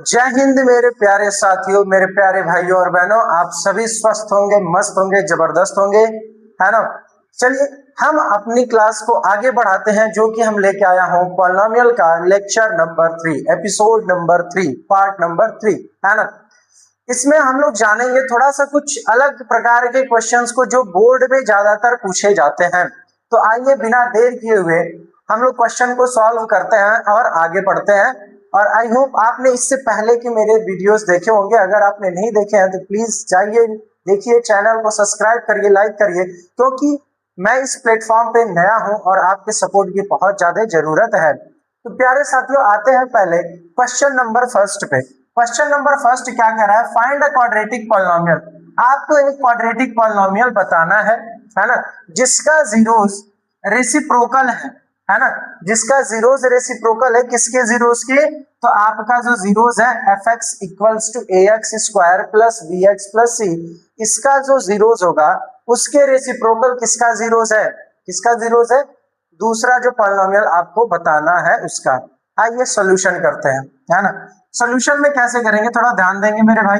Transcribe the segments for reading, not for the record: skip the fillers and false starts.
जय हिंद मेरे प्यारे साथियों, मेरे प्यारे भाइयों और बहनों, आप सभी स्वस्थ होंगे, मस्त होंगे, जबरदस्त होंगे, है ना। चलिए हम अपनी क्लास को आगे बढ़ाते हैं, जो कि हम लेके आया हूं पॉलिनोमियल का lecture number 3, episode number 3, part number 3, है ना। इसमें हम लोग जानेंगे थोड़ा सा कुछ अलग प्रकार के क्वेश्चंस को जो बोर्ड में ज्यादातर पूछे जाते हैं। तो आइए बिना देर किए हुए हम लोग क्वेश्चन को सॉल्व करते हैं और आगे बढ़ते हैं। और आई होप आपने इससे पहले के मेरे वीडियोस देखे होंगे। अगर आपने नहीं देखे हैं तो प्लीज जाइए देखिए, चैनल को सब्सक्राइब करिए, लाइक करिए, क्योंकि मैं इस प्लेटफॉर्म पे नया हूं और आपके सपोर्ट की बहुत ज्यादा जरूरत है। तो प्यारे साथियों, आते हैं पहले क्वेश्चन नंबर फर्स्ट पे। क्वेश्चन नंबर फर्स्ट क्या कह रहा है? Find a quadratic polynomial. आपको एक क्वाड्रेटिक पॉलिनोमियल बताना है ना, जिसका जीरोस रेसिप्रोकल है ना, जिसका जीरोस रेसिप्रोकल है। किसके जीरोस के? तो आपका जो जीरोस है f x equals to a x square plus b x plus c, इसका जो जीरोस होगा उसके रेसिप्रोकल किसका जीरोस है? किसका जीरोस है? दूसरा जो पॉलिनोमियल आपको बताना है उसका। आइए सॉल्यूशन करते हैं, है ना। सॉल्यूशन में कैसे करेंगे, थोड़ा ध्यान देंगे मेरे भाई।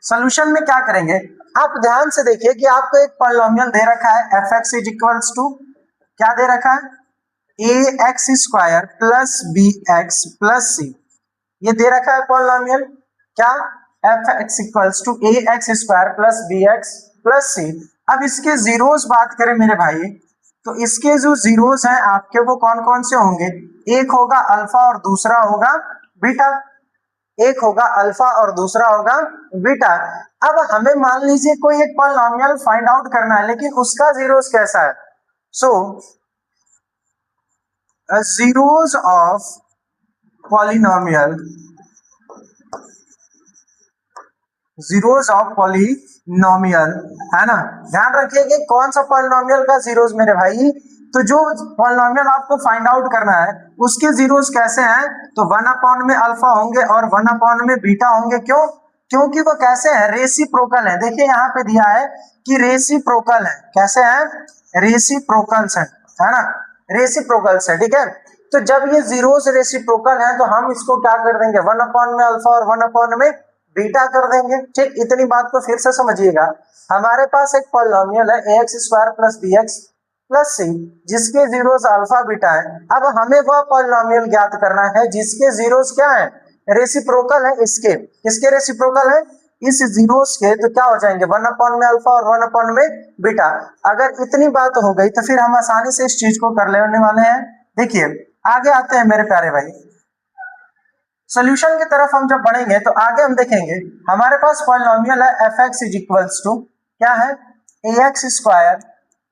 सॉल्यूशन में क्या करेंगे, आप ध्यान से देखिए कि आपको एक पॉलिनोमियल दे रखा है f x is equals to, क्या दे रखा है? A x square plus b x plus c. ये दे रखा है पॉलिनोमियल क्या? F x equals to a x square plus b x plus c. अब इसके जीरोस बात करें मेरे भाई, तो इसके जो जीरोस हैं आपके वो कौन कौन से होंगे? एक होगा अल्फा और दूसरा होगा बीटा। एक होगा अल्फा और दूसरा होगा बीटा। अब हमें मान लीजिए कोई एक पॉलिनोमियल फाइंड आउट करना है, लेकिन उसका जीरोस कैसा है? सो zeros of polynomial, zeros of polynomial, है ना। ध्यान रखिए कि कौन सा पॉलिनोमियल का जीरोस मेरे भाई। तो जो पॉलिनोमियल आपको फाइंड आउट करना है उसके जीरोस कैसे हैं? तो 1 में अल्फा होंगे और 1 में बीटा होंगे। क्यों? क्योंकि वो कैसे है? रेसिप्रोकल है। देखिए यहाँ पे दिया है कि रेसिप्रोकल है। कैसे है? रेसिप्रोकल्स है ना, रेसिप्रोकल्स है, ठीक है। तो जब ये जीरोस रेसिप्रोकल है तो हम इसको क्या कर देंगे? 1 में अल्फा और 1 में बीटा कर देंगे। ठीक, इतनी बात को फिर से समझिएगा। हमारे पास एक पॉलिनोमियल है a x square plus b x plus c, जिसके जीरोस अल्फा बीटा है। अब हमें वह पॉलिनोमियल ज्ञात करना है जिसके जीरोस क्या है? रेसिप्रोकल है इसके। किसके रेसिप्रोकल है? इस जीरोस के। तो क्या हो जाएंगे? 1 में अल्फा और 1 में बीटा। अगर इतनी बात हो गई तो फिर हम आसानी से इस चीज को कर लेने वाले हैं। देखिए आगे आते हैं मेरे प्यारे भाई। सॉल्यूशन की तरफ हम जब बढ़ेंगे तो आगे हम देखेंगे हमारे पास पॉलिनोमियल है f x is equals to क्या है? A x square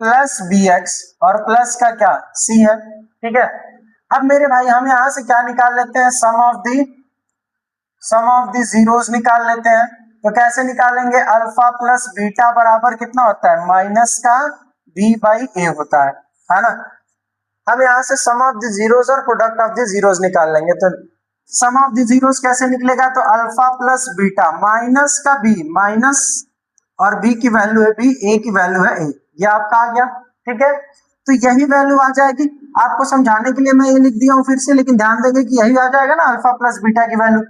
plus b x और प्लस का क्या? सी है, ठीक है। अब मेरे भाई हम यहां से क्या निकाल लेते हैं? सम ऑफ द जीरोस निकाल लेते हैं। तो कैसे निकालेंगे? अल्फा प्लस बीटा बराबर कितना होता है? माइनस का बी बाई ए होता है ना। हम यहाँ से सम ऑफ द जीरोस और प्रोडक्ट ऑफ द जीरोस निकाल लेंगे। तो सम ऑफ द जीरोस कैसे निकलेगा? तो अल्फा प्लस बीटा माइनस का बी, माइनस और बी की वैल्यू है बी, ए की वैल्यू है ए, ये आपका आ गया, ठीक है। तो यही वैल्यू आ जाएगी। आपको समझाने के लिए मैं ये लिख दिया हूँ फिर से, लेकिन ध्यान देंगे कि यही आ जाएगा ना अल्फा प्लस बीटा की वैल्यू।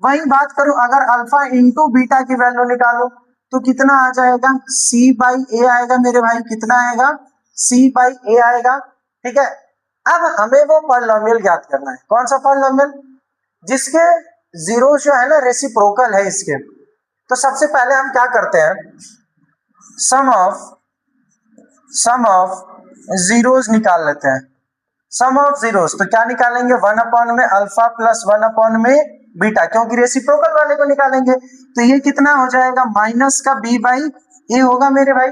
वही बात करूं, अगर अल्फा इंटू बीटा की वैल्यू निकालो तो कितना आ जाएगा? सी बाई ए आएगा मेरे भाई। कितना आएगा? सी बाई ए आएगा, ठीक है। अब हमें वो पॉलिनोमियल ज्ञात करना है। कौन सा पॉलिनोमियल? जिसके जीरो जो है ना रेसिप्रोकल है इसके। तो सबसे पहले हम क्या करते हैं? सम ऑफ जीरोस निकाल लेते हैं। सम ऑफ जीरोस तो क्या निकालेंगे? 1 में अल्फा प्लस 1 में बीटा, क्योंकि रेसिप्रोकल वाले को निकालेंगे। तो ये कितना हो जाएगा? माइनस का बी बाई ए होगा मेरे भाई।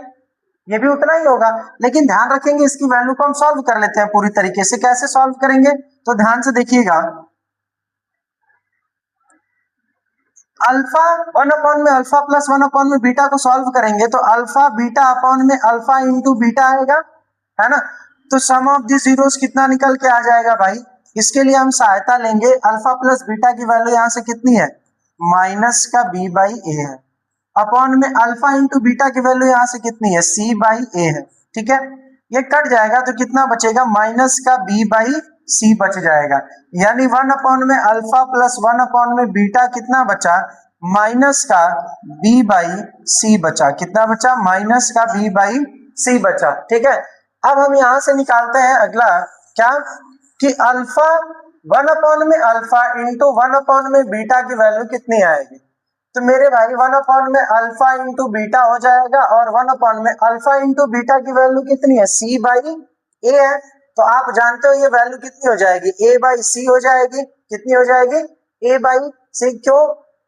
ये भी उतना ही होगा, लेकिन ध्यान रखेंगे इसकी वैल्यू को हम सॉल्व कर लेते हैं पूरी तरीके से। कैसे सॉल्व करेंगे? तो ध्यान से देखिएगा। अल्फा 1 में अल्फा प्लस 1 में बीटा को सॉल्व करेंगे तो अल्फा बीटा अपॉन में अल्फा इंटू बीटा आएगा, है ना। तो सम ऑफ द जीरोस कितना निकल के आ जाएगा भाई? इसके लिए हम सहायता लेंगे। अल्फा प्लस बीटा की वैल्यू यहाँ से कितनी है? माइनस का बी बाई ए है, अपॉन में अल्फा इंटू बीटा की वैल्यू यहाँ से कितनी है? सी बाई ए है, ठीक है। ये कट जाएगा तो कितना बचेगा? माइनस का बी बाई सी बच जाएगा, यानी 1 में अल्फा प्लस 1 में बीटा कितना बचा, माइनस का बी बाई सी बचा। कितना बचा, माइनस का बी बाई सी बचा। ठीक है, अब हम यहां से निकालते हैं अगला क्या, कि अल्फा 1 में अल्फा इंटू 1 में बीटा की वैल्यू कितनी आएगी। तो मेरे भाई 1 में अल्फा इंटू बीटा हो जाएगा, और 1 में अल्फा इंटू बीटा की वैल्यू कितनी है, सी बाई ए है। तो आप जानते हो ये वैल्यू कितनी हो जाएगी, ए बाई सी हो जाएगी। कितनी हो जाएगी, ए बाई सी। क्यों,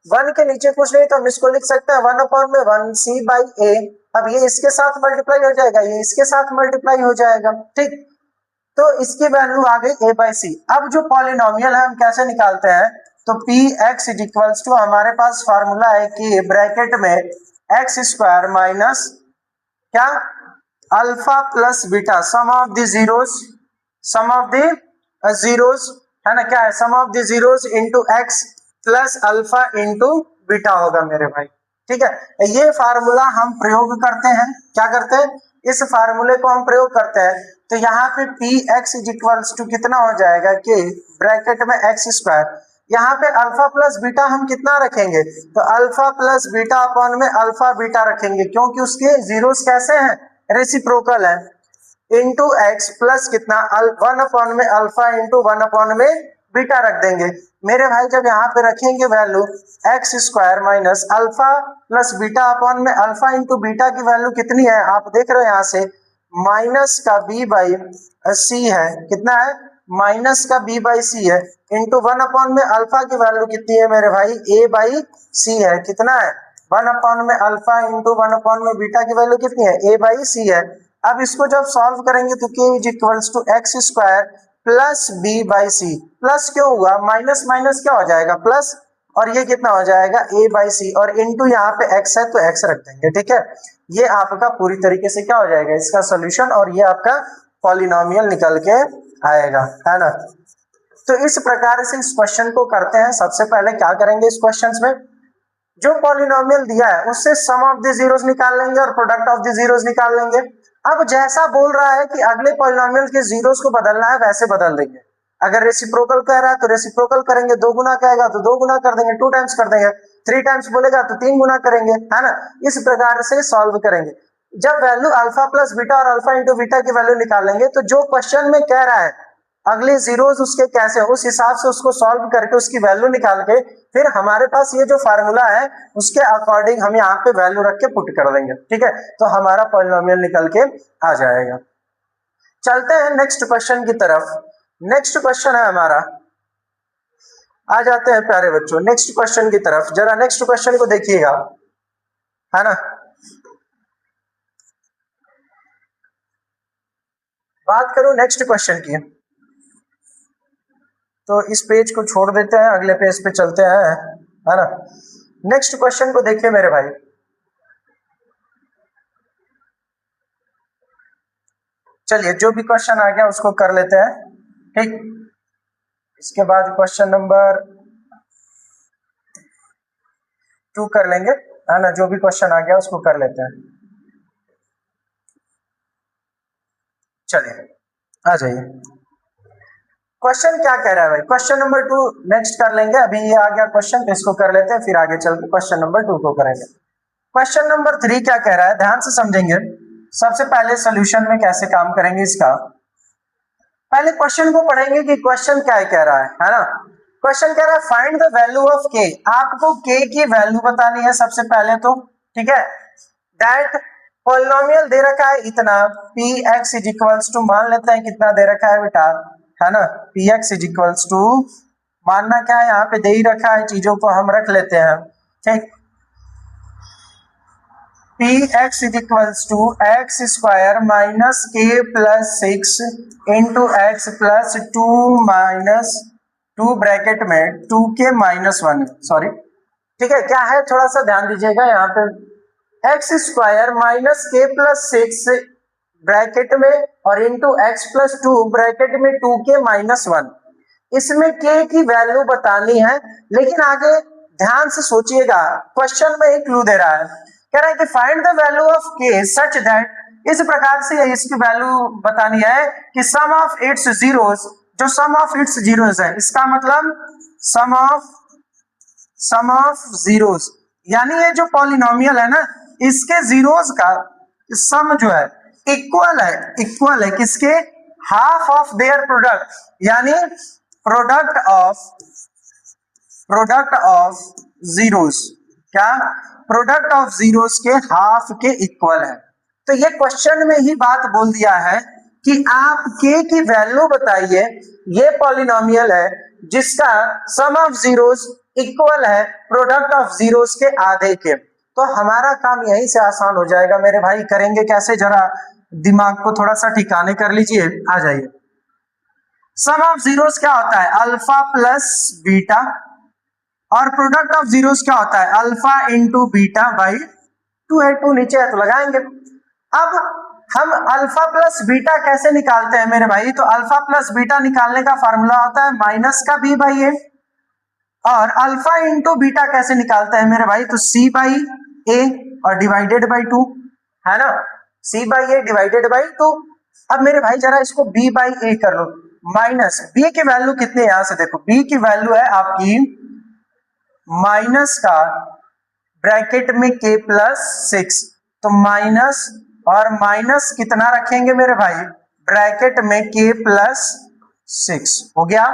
1 के नीचे कुछ नहीं तो हम इसको लिख सकते हैं 1 में 1 सी बाई ए। अब ये इसके साथ मल्टीप्लाई हो जाएगा, ये इसके साथ मल्टीप्लाई हो जाएगा। ठीक, तो इसकी वैल्यू आ गई ए बाई सी। अब जो पॉलिनोमियल है हम कैसे निकालते हैं, तो p x is equals to, हमारे पास फार्मूला है कि ब्रैकेट में एक्स स्क्वायर माइनस क्या, alpha plus beta, sum of the zeros, sum of the zeros है ना, क्या है, sum of the zeros into x plus alpha into beta होगा मेरे भाई। ठीक है, ये फार्मूला हम प्रयोग करते हैं, क्या करते हैं, इस फार्मूले को हम प्रयोग करते हैं। तो यहाँ पे p x is equals to कितना हो जाएगा कि ब्रैकेट में एक्स स्क्वायर, यहाँ पे अल्फा प्लस बीटा हम कितना रखेंगे, तो अल्फा प्लस बीटा अपॉन में अल्फा बीटा रखेंगे, क्योंकि उसके जीरोस कैसे हैं, रेसिप्रोकल है, इंटू एक्स प्लस कितना 1 में अल्फा इंटू 1 में बीटा रख देंगे। मेरे भाई जब यहाँ पे रखेंगे value x square minus alpha plus beta upon में अल्फा इंटू बीटा की वैल्यू कितनी है, आप देख रहे हो यहाँ से माइनस का बी बाई सी है। कितना है, माइनस का बी बाई सी है, इंटू 1 में अल्फा की वैल्यू कितनी है मेरे भाई, ए बाई सी है। कितना है, 1 में अल्फा इंटू 1 में बीटा की वैल्यू कितनी है, ए बाई सी है। अब इसको जब सॉल्व करेंगे तो k is equals to x square plus b by c. Plus क्यों हुआ, माइनस माइनस क्या हो जाएगा, प्लस, और ये कितना हो जाएगा ए बाई सी, और इंटू यहाँ पे एक्स है तो एक्स रख देंगे। ठीक है, ये आपका पूरी तरीके से क्या हो जाएगा, इसका सोल्यूशन, और ये आपका पॉलिनोमियल निकल के आएगा, है ना। तो इस प्रकार से इस क्वेश्चन को करते हैं। सबसे पहले क्या करेंगे, इस क्वेश्चन में जो पॉलिनोमियल दिया है उससे सम ऑफ द जीरोस निकाल लेंगे और प्रोडक्ट ऑफ द जीरोस निकाल लेंगे। अब जैसा बोल रहा है कि अगले पॉलिनोमियल के जीरोस को बदलना है, वैसे बदल देंगे। अगर रेसिप्रोकल कह रहा है तो रेसिप्रोकल करेंगे, 2 गुना कहेगा तो 2 गुना कर देंगे, 2 टाइम्स कर देंगे, 3 टाइम्स बोलेगा तो 3 गुना करेंगे, है ना। इस प्रकार से सॉल्व करेंगे। जब वैल्यू अल्फा प्लस बीटा और अल्फा इंटू बीटा की वैल्यू निकालेंगे तो जो क्वेश्चन में कह रहा है अगले जीरोस उसके कैसे, उस हिसाब से उसको सॉल्व करके उसकी वैल्यू निकाल के फिर हमारे पास ये जो फार्मूला है उसके अकॉर्डिंग हम यहाँ पे वैल्यू रख के पुट कर देंगे। ठीक है, तो हमारा पॉलिनोमियल निकल के आ जाएगा। चलते हैं नेक्स्ट क्वेश्चन की तरफ। नेक्स्ट क्वेश्चन है हमारा, आ जाते हैं प्यारे बच्चों नेक्स्ट क्वेश्चन की तरफ। जरा नेक्स्ट क्वेश्चन को देखिएगा, है ना। बात करूं नेक्स्ट क्वेश्चन की, तो इस पेज को छोड़ देते हैं, अगले पेज पे चलते हैं, है ना। नेक्स्ट क्वेश्चन को देखिए मेरे भाई, चलिए जो भी क्वेश्चन आ गया उसको कर लेते हैं। ठीक, इसके बाद क्वेश्चन नंबर 2 कर लेंगे, है ना। जो भी क्वेश्चन आ गया उसको कर लेते हैं। चलिए आ जाइए, क्वेश्चन क्या कह रहा है भाई। क्वेश्चन नंबर 2 नेक्स्ट कर लेंगे, अभी ये आ गया क्वेश्चन तो इसको कर लेते हैं, फिर आगे चल के क्वेश्चन नंबर 2 को करेंगे। क्वेश्चन नंबर 3 क्या कह रहा है, ध्यान से समझेंगे। सबसे पहले सोल्यूशन में कैसे काम करेंगे इसका, पहले क्वेश्चन को पढ़ेंगे कि क्वेश्चन क्या कह रहा है ना। क्वेश्चन कह रहा है फाइंड द वैल्यू ऑफ के, आपको के की वैल्यू बतानी है सबसे पहले तो। ठीक है, दैट पॉलिनोमियल दे रखा है इतना, p x is equals to, मान लेते हैं कितना दे रखा है बेटा, है ना, p x is equals to, मानना क्या है यहाँ पे दे ही रखा है, चीजों को हम रख लेते हैं। ठीक, p x is equals to x square minus k plus 6 into x plus 2 minus 2 bracket में 2k माइनस 1, सॉरी। ठीक है, क्या है थोड़ा सा ध्यान दीजिएगा यहाँ पे, x square minus k plus 6 bracket में और इंटू एक्स प्लस 2 ब्रैकेट में 2k माइनस 1। इसमें k की वैल्यू बतानी है, लेकिन आगे ध्यान से सोचिएगा, क्वेश्चन में एक क्लू दे रहा है, कह रहा है कि find the value of k such that, इस प्रकार से इसकी वैल्यू बतानी है कि सम ऑफ इट्स जीरोस, जो सम ऑफ इट्स जीरोस है, इसका मतलब सम ऑफ जीरोस, यानी ये जो पॉलिनोमियल है ना, इसके जीरोस का सम जो है इक्वल है किसके, हाफ ऑफ देयर प्रोडक्ट, यानी प्रोडक्ट ऑफ जीरोस, क्या प्रोडक्ट ऑफ जीरोस के हाफ के इक्वल है। तो ये क्वेश्चन में ही बात बोल दिया है कि आप k की वैल्यू बताइए, ये पॉलिनोमियल है जिसका सम ऑफ जीरोस इक्वल है प्रोडक्ट ऑफ जीरोस के आधे के। तो हमारा काम यहीं से आसान हो जाएगा मेरे भाई। करेंगे कैसे, जरा दिमाग को थोड़ा सा ठिकाने कर लीजिए, आ जाइए। सम ऑफ जीरोस क्या होता है, अल्फा प्लस बीटा, और प्रोडक्ट ऑफ जीरोस क्या होता है, अल्फा इंटू बीटा बाई 2 है, 2 नीचे है तो लगाएंगे। अब हम अल्फा प्लस बीटा कैसे निकालते हैं मेरे भाई, तो अल्फा प्लस बीटा निकालने का फार्मूला होता है माइनस का बी बाई ए, और अल्फा इंटू बीटा कैसे निकालते हैं मेरे भाई, तो सी बाई ए और डिवाइडेड बाई 2, है ना, सी बाई ए डिवाइडेड बाई 2। अब मेरे भाई जरा इसको बी बाई ए कर लो, माइनस बी की वैल्यू कितनी है, यहां से देखो बी की वैल्यू है आपकी माइनस का ब्रैकेट में k प्लस 6, तो माइनस और माइनस कितना रखेंगे मेरे भाई, ब्रैकेट में k प्लस 6 हो गया,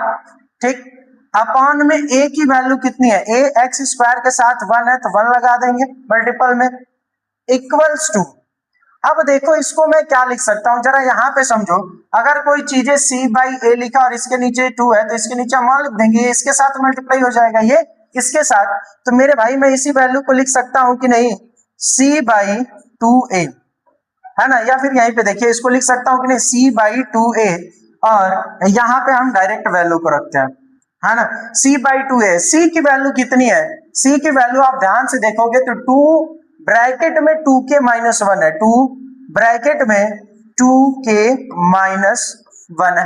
ठीक। अपॉन में a की वैल्यू कितनी है, a एक्स स्क्वायर के साथ 1 है तो 1 लगा देंगे मल्टीपल में, इक्वल्स टू। अब देखो इसको मैं क्या लिख सकता हूं, जरा यहां पे समझो। अगर कोई चीजें c बाई ए लिखा और इसके नीचे 2 है तो इसके नीचे हम 1 लिख देंगे, ये इसके साथ मल्टीप्लाई हो जाएगा, ये इसके साथ। तो मेरे भाई मैं इसी वैल्यू को लिख सकता हूं कि नहीं, c बाई 2a, है ना, या फिर यहीं पे देखिए इसको लिख सकता हूं कि नहीं, c बाई 2a, और यहां पे हम डायरेक्ट वैल्यू को रखते हैं, है ना, c बाई 2a। c की वैल्यू कितनी है, c की वैल्यू आप ध्यान से देखोगे तो 2 ब्रैकेट में 2k माइनस 1 है, 2 ब्रैकेट में 2k माइनस 1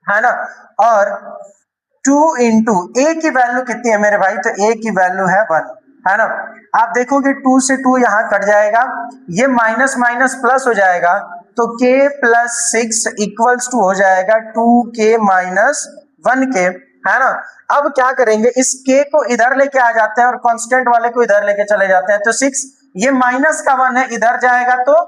है ना, और 2 इंटू a की वैल्यू कितनी है मेरे भाई, तो a की वैल्यू है 1, है ना। आप देखोगे 2 से 2 यहां कट जाएगा, ये माइनस माइनस प्लस हो जाएगा, तो k प्लस 6 इक्वल्स टू हो जाएगा 2k माइनस 1k, है ना। अब क्या करेंगे, इस k को इधर लेके आ जाते हैं और कांस्टेंट वाले को इधर लेके चले जाते हैं, तो 6, ये माइनस का 1 है, इधर जाएगा तो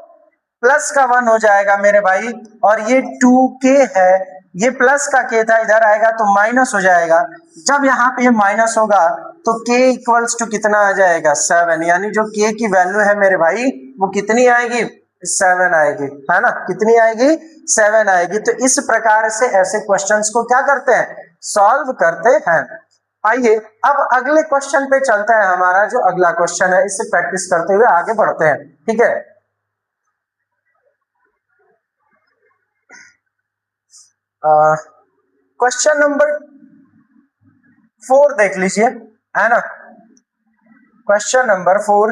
प्लस का 1 हो जाएगा मेरे भाई, और ये 2k है, ये प्लस का k था, इधर आएगा तो माइनस हो जाएगा। जब यहाँ पे ये माइनस होगा तो k इक्वल्स टू कितना आ जाएगा, 7, यानी जो k की वैल्यू है मेरे भाई वो कितनी आएगी, 7 आएगी, है ना, कितनी आएगी, 7 आएगी। तो इस प्रकार से ऐसे क्वेश्चंस को क्या करते हैं, सॉल्व करते हैं। आइए अब अगले क्वेश्चन पे चलता है, हमारा जो अगला क्वेश्चन है इससे प्रैक्टिस करते हुए आगे बढ़ते हैं, ठीक है। क्वेश्चन नंबर 4 देख लीजिए, है ना, क्वेश्चन नंबर 4,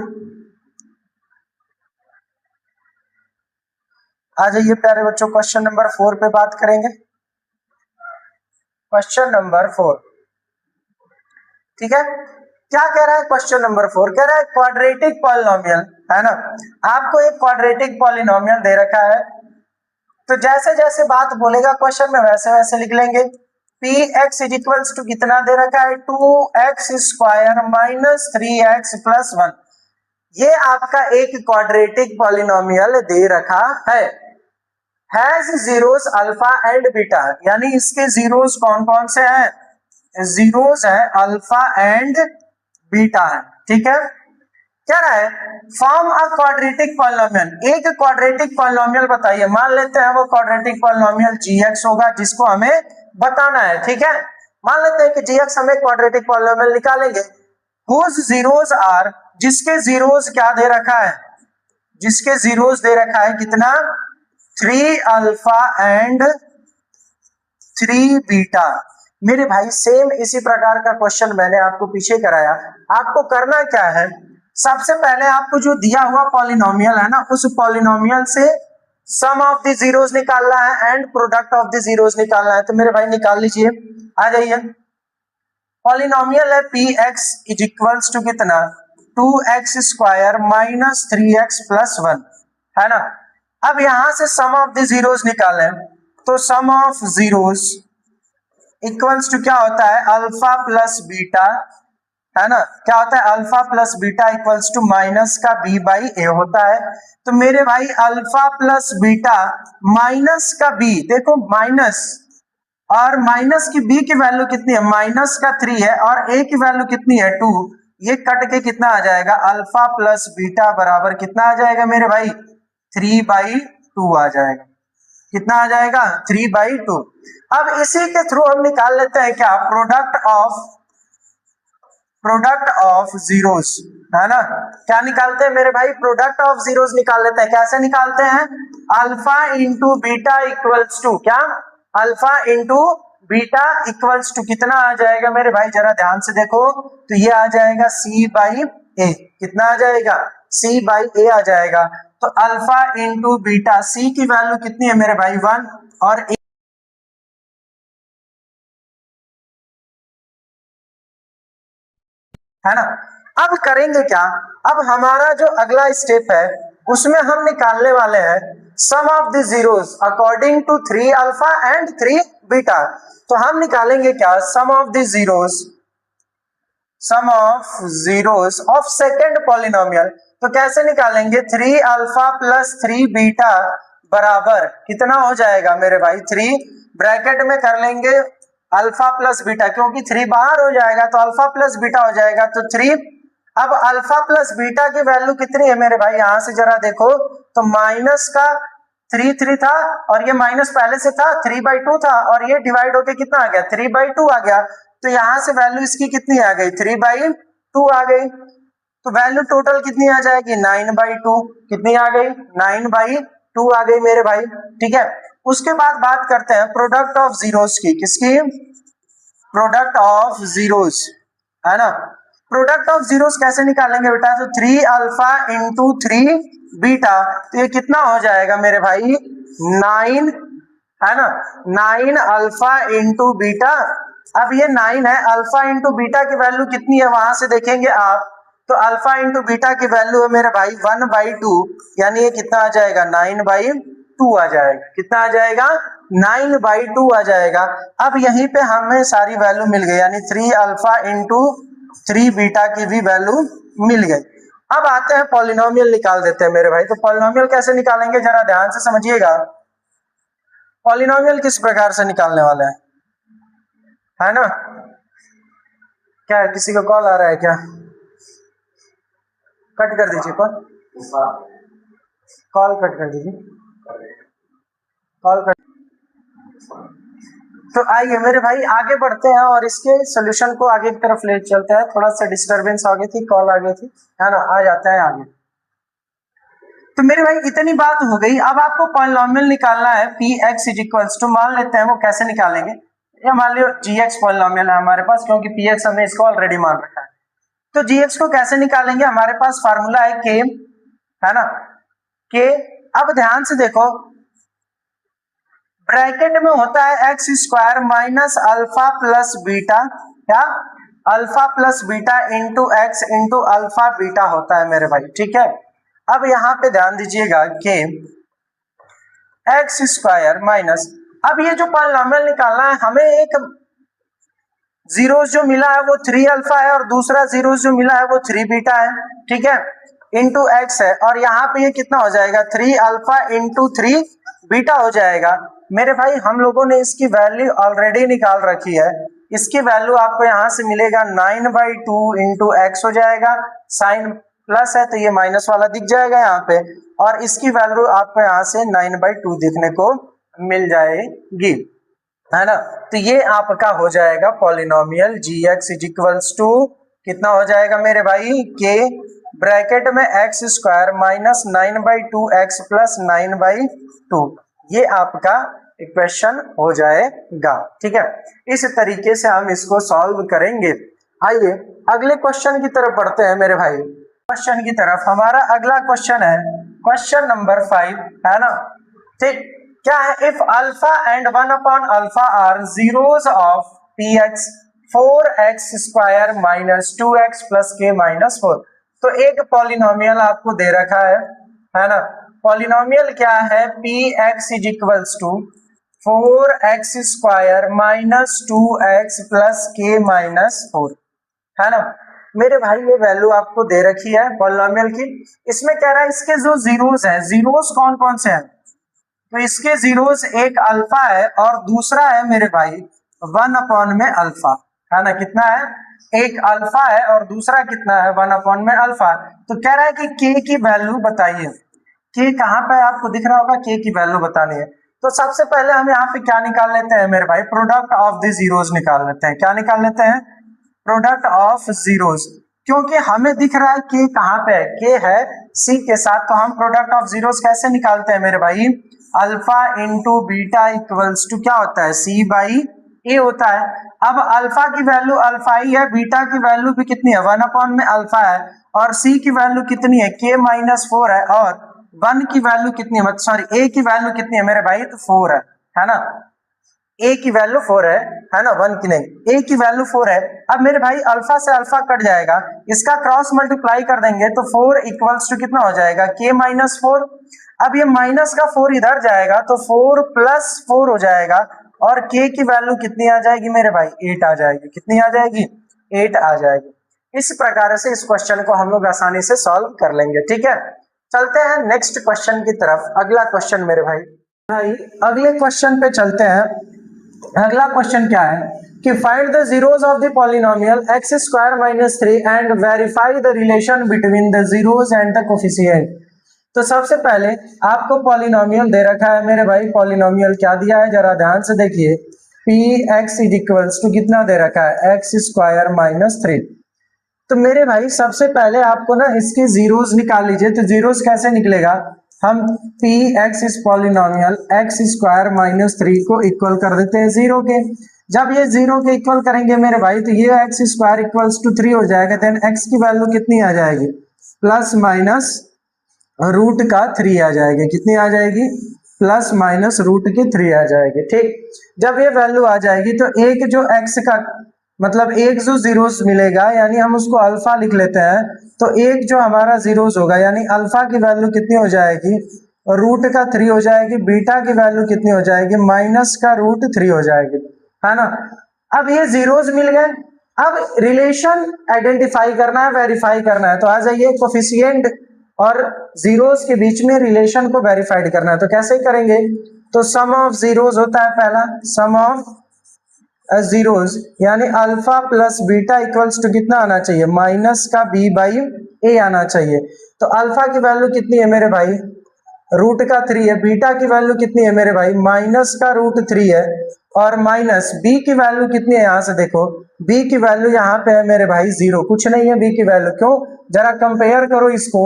आ जाइए प्यारे बच्चों, क्वेश्चन नंबर 4 पे बात करेंगे। क्वेश्चन नंबर 4, ठीक है, क्या कह रहा है क्वेश्चन नंबर 4, कह रहा है क्वाड्रेटिक पॉलिनोमियल, है ना, आपको एक क्वाड्रेटिक पॉलिनोमियल दे रखा है, तो जैसे जैसे बात बोलेगा क्वेश्चन में वैसे वैसे लिख लेंगे। px इज इक्वल्स टू कितना दे रखा है, 2x square minus 3x plus 1, ये आपका एक क्वाड्रेटिक पॉलिनोमियल दे रखा है, has zeros alpha and beta, यानी इसके जीरोस कौन कौन से हैं, जीरोस है अल्फा एंड बीटा है, ठीक है। क्या रहा है, फॉर्म अ क्वाड्रेटिक पॉलिनोमियल, एक क्वाड्रेटिक पॉलिनोमियल बताइए, मान लेते हैं वो क्वाड्रेटिक पॉलिनोमियल gx होगा जिसको हमें बताना है, ठीक है। मान लेते हैं कि gx हमें क्वाड्रेटिक पॉलिनोमियल निकालेंगे, whose zeros are, जिसके जीरोस क्या दे रखा है, जिसके जीरोस दे रखा है कितना, 3 अल्फा एंड 3 बीटा। मेरे भाई सेम इसी प्रकार का क्वेश्चन मैंने आपको पीछे कराया, आपको करना क्या है, सबसे पहले आपको जो दिया हुआ पॉलिनोमियल है ना, उस पॉलिनोमियल से सम ऑफ द जीरोस निकालना है and product of the zeros निकालना है। तो मेरे भाई निकाल लीजिए, आ जाइए। पॉलिनोमियल है px इज इक्वल्स टू कितना, 2x square minus 3x plus 1, है ना। अब यहां से सम ऑफ द जीरोस निकालें, तो sum of zeros equals to क्या होता है, अल्फा प्लस बीटा, है ना, क्या होता है, alpha plus beta equals to minus का बी बाई ए होता है। तो मेरे भाई अल्फा प्लस बीटा माइनस का बी, देखो माइनस, और माइनस की बी की वैल्यू कितनी है, माइनस का 3 है, और ए की वैल्यू कितनी है 2, ये कट के कितना आ जाएगा, अल्फा प्लस बीटा बराबर कितना आ जाएगा मेरे भाई, 3/2 आ जाएगा। कितना आ जाएगा, 3/2। अब इसी के थ्रू हम निकाल लेते हैं क्या, प्रोडक्ट ऑफ जीरोस, है ना, क्या निकालते हैं मेरे भाई, प्रोडक्ट ऑफ जीरोस निकाल लेते हैं। कैसे निकालते हैं, alpha into beta equals to क्या, alpha into beta equals to कितना आ जाएगा मेरे भाई, जरा ध्यान से देखो, तो ये आ जाएगा C/A, कितना आ जाएगा, C/A आ जाएगा। तो अल्फा इंटू बीटा, C की वैल्यू कितनी है मेरे भाई 1, और है ना। अब करेंगे क्या, अब हमारा जो अगला स्टेप है उसमें हम निकालने वाले हैं sum of the zeros according to 3 alpha and 3 beta. तो हम निकालेंगे क्या, sum of zeros of second polynomial. तो कैसे निकालेंगे, 3 अल्फा प्लस 3 बीटा बराबर कितना हो जाएगा मेरे भाई, 3 ब्रैकेट में कर लेंगे अल्फा प्लस बीटा, क्योंकि 3 बाहर हो जाएगा तो अल्फा प्लस बीटा हो जाएगा, तो 3। अब अल्फा प्लस बीटा की वैल्यू कितनी है मेरे भाई, यहां से जरा देखो, तो माइनस का 3 था, और ये माइनस पहले से था 3/2 था, और ये डिवाइड होके कितना आ गया, 3/2 आ गया। तो यहां से वैल्यू इसकी कितनी आ गई, 3/2 आ गई। तो वैल्यू टोटल कितनी आ जाएगी, 9/2, कितनी आ गई, 9/2 आ गई मेरे भाई, ठीक है। उसके बाद बात करते हैं प्रोडक्ट ऑफ जीरोस की, किसकी, प्रोडक्ट ऑफ जीरोस, है ना। प्रोडक्ट ऑफ जीरोस कैसे निकालेंगे बेटा, तो 3 अल्फा इंटू 3 बीटा, तो ये कितना हो जाएगा मेरे भाई 9, है ना, 9 अल्फा इंटू बीटा। अब ये 9 है, अल्फा इंटू बीटा की वैल्यू कितनी है वहां से देखेंगे आप, तो अल्फा इंटू बीटा की वैल्यू है मेरे भाई 1/2, यानी ये कितना आ जाएगा 9/2 आ जाएगा, कितना आ जाएगा 9/2 आ जाएगा। अब यहीं पे हमें सारी वैल्यू मिल गई, यानी 3 अल्फा इंटू 3 बीटा की भी वैल्यू मिल गई। अब आते हैं पॉलिनोमियल निकाल देते हैं मेरे भाई। तो पॉलिनोमियल कैसे निकालेंगे, जरा ध्यान से समझिएगा। पॉलिनोमियल किस प्रकार से निकालने वाले हैं, है ना। क्या किसी का कॉल आ रहा है क्या, कट कर दीजिए, कॉल कट कर दीजिए, कॉल कट। तो आइए मेरे भाई आगे बढ़ते हैं और इसके सोल्यूशन को आगे की तरफ ले चलते हैं। थोड़ा सा डिस्टरबेंस आ गई थी, कॉल आ गई थी, है ना, आ जाता है आगे। तो मेरे भाई इतनी बात हो गई, अब आपको पॉलिनोमियल निकालना है px इज इक्वल्स टू, मान लेते हैं वो कैसे निकालेंगे, या मान लियो gx पॉलिनोमियल है हमारे पास, क्योंकि px हमने इसको ऑलरेडी मान रखा है। तो gx को कैसे निकालेंगे, हमारे पास फार्मूला है k, है ना, k। अब ध्यान से देखो, ब्रैकेट में होता है x square minus alpha plus beta, क्या, alpha plus beta into x into alpha beta होता है मेरे भाई, ठीक है। अब यहां पे ध्यान दीजिएगा कि एक्स स्क्वायर माइनस, अब ये जो पॉलिनोमियल निकालना है हमें, एक जीरोस जो मिला है वो 3 अल्फा है, और दूसरा जीरोस जो मिला है वो 3 बीटा है, ठीक है, इंटू एक्स है, और यहाँ पे ये कितना हो जाएगा 3 अल्फा इंटू 3 बीटा हो जाएगा। मेरे भाई हम लोगों ने इसकी वैल्यू ऑलरेडी निकाल रखी है, इसकी वैल्यू आपको यहां से मिलेगा 9/2 इंटू एक्स हो जाएगा, साइन प्लस है तो ये माइनस वाला दिख जाएगा यहाँ पे, और इसकी वैल्यू आपको यहाँ से 9/2 देखने को मिल जाएगी, है ना। तो ये आपका हो जाएगा polynomial gx is equals to, कितना हो जाएगा मेरे भाई, k ब्रैकेट में x square minus 9/2 x plus 9/2, ये आपका इक्वेशन हो जाएगा, ठीक है। इस तरीके से हम इसको सॉल्व करेंगे। आइए अगले क्वेश्चन की तरफ बढ़ते हैं मेरे भाई। क्वेश्चन की तरफ, हमारा अगला क्वेश्चन है क्वेश्चन नंबर 5, है ना, ठीक। क्या है, if alpha and 1 alpha are zeros of px 4x square minus 2x plus k minus 4। तो एक पॉलिनोमियल आपको दे रखा है ना, पॉलिनोमियल क्या है, px is equals to 4x square minus 2x plus k minus 4, है ना मेरे भाई। ये वैल्यू आपको दे रखी है पॉलिनोमियल की। इसमें कह रहा है इसके जो जीरोस हैं, जीरोस कौन कौन से हैं, तो इसके जीरोस एक अल्फा है और दूसरा है मेरे भाई 1 अपॉन में अल्फा, है ना। कितना है, एक अल्फा है और दूसरा कितना है 1 अपॉन में अल्फा। तो कह रहा है कि के की वैल्यू बताइए। के कहाँ पे आपको दिख रहा होगा, के की वैल्यू बतानी है। तो सबसे पहले हम यहाँ पे क्या निकाल लेते हैं मेरे भाई, प्रोडक्ट ऑफ द जीरोस निकाल लेते हैं। क्या निकाल लेते हैं, प्रोडक्ट ऑफ जीरोस। क्योंकि हमें दिख रहा है के कहाँ पे है, के है सी के साथ, तो हम प्रोडक्ट ऑफ जीरोस कैसे निकालते हैं मेरे भाई, alpha into beta equals to क्या होता है, सी बाई ए होता है। अब अल्फा की वैल्यू अल्फा ही है, बीटा की वैल्यू भी कितनी है 1 अपॉन में अल्फा है, और सी की वैल्यू कितनी है के माइनस 4 है, और 1 की वैल्यू कितनी है, सॉरी ए की वैल्यू कितनी है मेरे भाई, तो 4 है ना। ए की वैल्यू 4 है ना, 1 की नहीं, ए की वैल्यू 4 है। अब मेरे भाई अल्फा से अल्फा कट जाएगा, इसका क्रॉस मल्टीप्लाई कर देंगे तो 4 इक्वल्स टू कितना हो जाएगा, के माइनस 4। अब ये माइनस का 4 इधर जाएगा तो 4 प्लस 4 हो जाएगा, और के की वैल्यू कितनी आ जाएगी मेरे भाई, 8 आ जाएगी। कितनी आ जाएगी, 8 आ जाएगी। इस प्रकार से इस क्वेश्चन को हम लोग आसानी से सॉल्व कर लेंगे, ठीक है। चलते हैं नेक्स्ट क्वेश्चन की तरफ। अगला क्वेश्चन मेरे भाई अगले क्वेश्चन पे चलते हैं। अगला क्वेश्चन क्या है कि find the zeros of the polynomial x square minus 3 and verify the relation between the zeros and the coefficient. तो सबसे पहले आपको पॉलिनोमियल दे रखा है मेरे भाई। पॉलिनोमियल क्या दिया है जरा ध्यान से देखिए, px इज इक्वल्स टू कितना दे रखा है, x स्क्वायर माइनस 3। तो मेरे भाई सबसे पहले आपको ना इसके जीरोस निकाल लीजिए। तो जीरोस कैसे निकलेगा, हम px इस पॉलिनोमियल x स्क्वायर माइनस 3 को इक्वल कर देते हैं जीरो के। जब ये जीरो के इक्वल करेंगे मेरे भाई तो ये x स्क्वायर इक्वल्स टू 3 हो जाएगा। देन x की वैल्यू कितनी आ जाएगी, प्लस माइनस रूट का 3 आ जाएगी। कितनी आ जाएगी, प्लस माइनस रूट की 3 आ जाएगी। ठीक, जब ये वैल्यू आ जाएगी तो एक जो x का मतलब एक जो जीरोस मिलेगा, यानी हम उसको अल्फा लिख लेते हैं, तो एक जो हमारा जीरोस होगा यानी अल्फा की वैल्यू कितनी हो जाएगी, रूट का 3 हो जाएगी। बीटा की वैल्यू कितनी हो जाएगी, माइनस का रूट 3 हो जाएगी, है ना। अब ये जीरोस मिल गए, अब रिलेशन आइडेंटिफाई करना है, वेरीफाई करना है। तो आ जाइए, कोफिशिएंट और जीरोस के बीच में रिलेशन को वेरीफाइड करना है। तो कैसे करेंगे, तो सम ऑफ जीरोस होता है पहला, सम ऑफ जीरोस यानी alpha plus beta equals to कितना आना चाहिए, माइनस का बी बाई ए आना चाहिए। तो अल्फा की वैल्यू कितनी है मेरे भाई, रूट का 3 है। बीटा की वैल्यू कितनी है मेरे भाई, माइनस का रूट 3 है, और माइनस बी की वैल्यू कितनी है, यहां से देखो बी की वैल्यू यहाँ पे है मेरे भाई 0, कुछ नहीं है बी की वैल्यू। क्यों, जरा कंपेयर करो इसको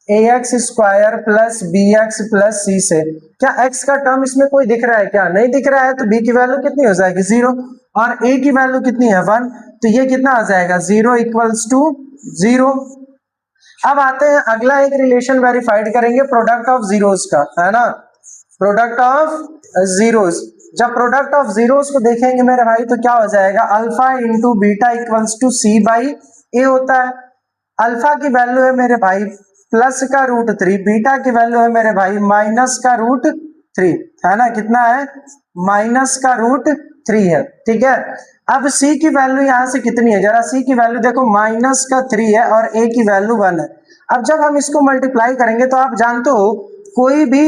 ax square plus b x plus c से। क्या x का टर्म इसमें कोई दिख रहा है, क्या नहीं दिख रहा है, तो b की वैल्यू कितनी हो जाएगी 0, और a की वैल्यू कितनी है 1, तो ये कितना आ जाएगा 0 इक्वल्स टू 0। अब आते हैं अगला एक रिलेशन वेरीफाइड करेंगे प्रोडक्ट ऑफ जीरोस का, है ना, प्रोडक्ट ऑफ जीरोस। जब प्रोडक्ट ऑफ जीरोस को देखेंगे मेरे भाई तो क्या हो जाएगा, alpha into beta equals to c by a होता है। अल्फा की वैल्यू है मेरे भाई प्लस का रूट 3, बीटा की वैल्यू है मेरे भाई माइनस का रूट 3, है ना। कितना है, माइनस का रूट 3 है, ठीक है। अब c की वैल्यू यहां से कितनी है, जरा c की वैल्यू देखो, माइनस का 3 है और a की वैल्यू 1 है। अब जब हम इसको मल्टीप्लाई करेंगे तो आप जानते हो कोई भी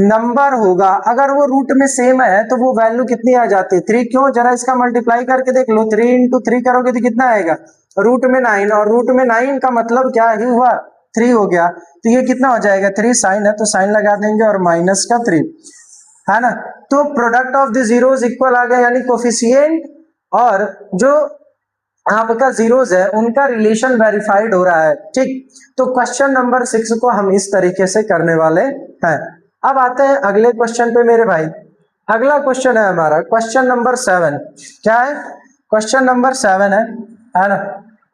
नंबर होगा अगर वो रूट में सेम है तो वो वैल्यू कितनी आ जाती है 3। क्यों, जरा इसका मल्टीप्लाई करके देख लो, 3 इंटू 3 करोगे तो कितना आएगा, रूट में 9, और रूट में 9 का मतलब क्या ही हुआ, 3 हो गया। तो ये कितना हो जाएगा, 3 साइन है तो साइन लगा देंगे और माइनस का 3, है ना। तो product of the zeros equal आ गया, यानी कोफिशिएंट और जो आपका जीरोस है उनका रिलेशन वेरीफाइड हो रहा है। ठीक, तो क्वेश्चन नंबर 6 को हम इस तरीके से करने वाले हैं। अब आते हैं अगले क्वेश्चन पे मेरे भाई। अगला क्वेश्चन है हमारा क्वेश्चन नंबर 7। क्या है, क्वेश्चन नंबर 7 है ना।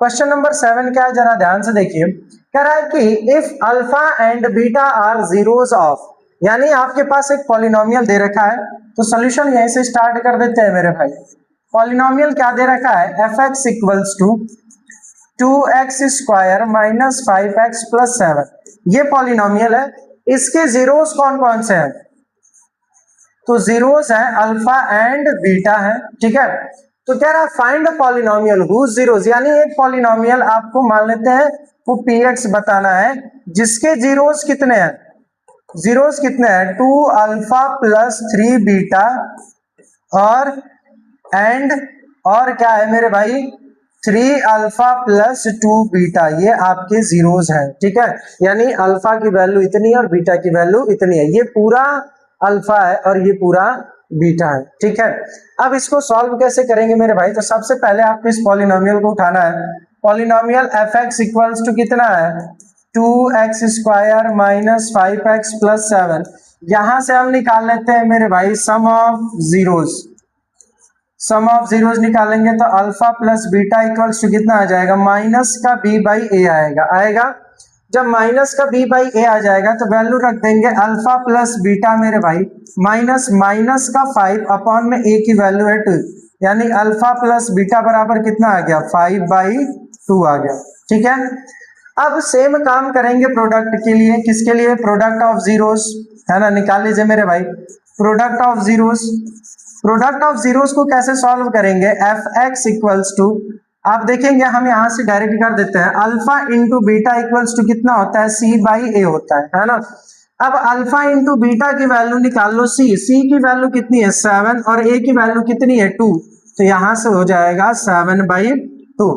क्वेश्चन नंबर 7 क्या है, जरा ध्यान से देखिए। कह रहा है कि if alpha and beta are zeros of, यानी आपके पास एक पॉलिनोमियल दे रखा है, तो सॉल्यूशन यहीं से स्टार्ट कर देते हैं मेरे भाई। पॉलिनोमियल क्या दे रखा है, f x equals to 2x square minus 5x plus 7, ये पॉलिनोमियल है। इसके जीरोस कौन कौन से हैं, तो जीरोस है अल्फा एंड बीटा है, ठीक है। तो कह रहा है find the polynomial whose zeros, यानी एक पॉलिनोमियल आपको मान लेते हैं वो px बताना है जिसके जीरोस कितने हैं, जीरोस कितने हैं 2 अल्फा प्लस 3 बीटा और एंड और क्या है मेरे भाई 3 अल्फा प्लस 2 बीटा, ये आपके जीरोस है, ठीक है। यानी अल्फा की वैल्यू इतनी है और बीटा की वैल्यू इतनी है, ये पूरा अल्फा है और ये पूरा बीटा है, ठीक है। अब इसको सॉल्व कैसे करेंगे मेरे भाई, तो सबसे पहले आपको इस पॉलिनोमियल को उठाना है। Polynomial f x equals to कितना है 2x square minus 5x plus 7, यहां से हम निकाल लेते हैं मेरे भाई sum of zeros, sum of zeros निकालेंगे तो alpha plus beta equals to कितना आ जाएगा माइनस का b बाई ए आएगा। जब माइनस का b बाई ए आ जाएगा तो वैल्यू रख देंगे अल्फा प्लस बीटा मेरे भाई माइनस माइनस का 5 अपॉन में a की वैल्यू है 2, यानी अल्फा प्लस बीटा बराबर कितना आ गया 5 बाई 2 आ गया, ठीक है। अब सेम काम करेंगे प्रोडक्ट के लिए, किसके लिए प्रोडक्ट ऑफ जीरोस, है ना, निकाल लीजिए मेरे भाई product of zeros. Product of zeros को कैसे सॉल्व करेंगे, एफ एक्स इक्वल्स टू, आप देखेंगे हम यहां से डायरेक्ट कर देते हैं alpha into beta equals to कितना होता है सी बाई ए होता है ना। अब अल्फा इंटू बीटा की वैल्यू निकाल लो, सी की वैल्यू कितनी है 7 और ए की वैल्यू कितनी है 2, तो यहां से हो जाएगा 7 बाई 2।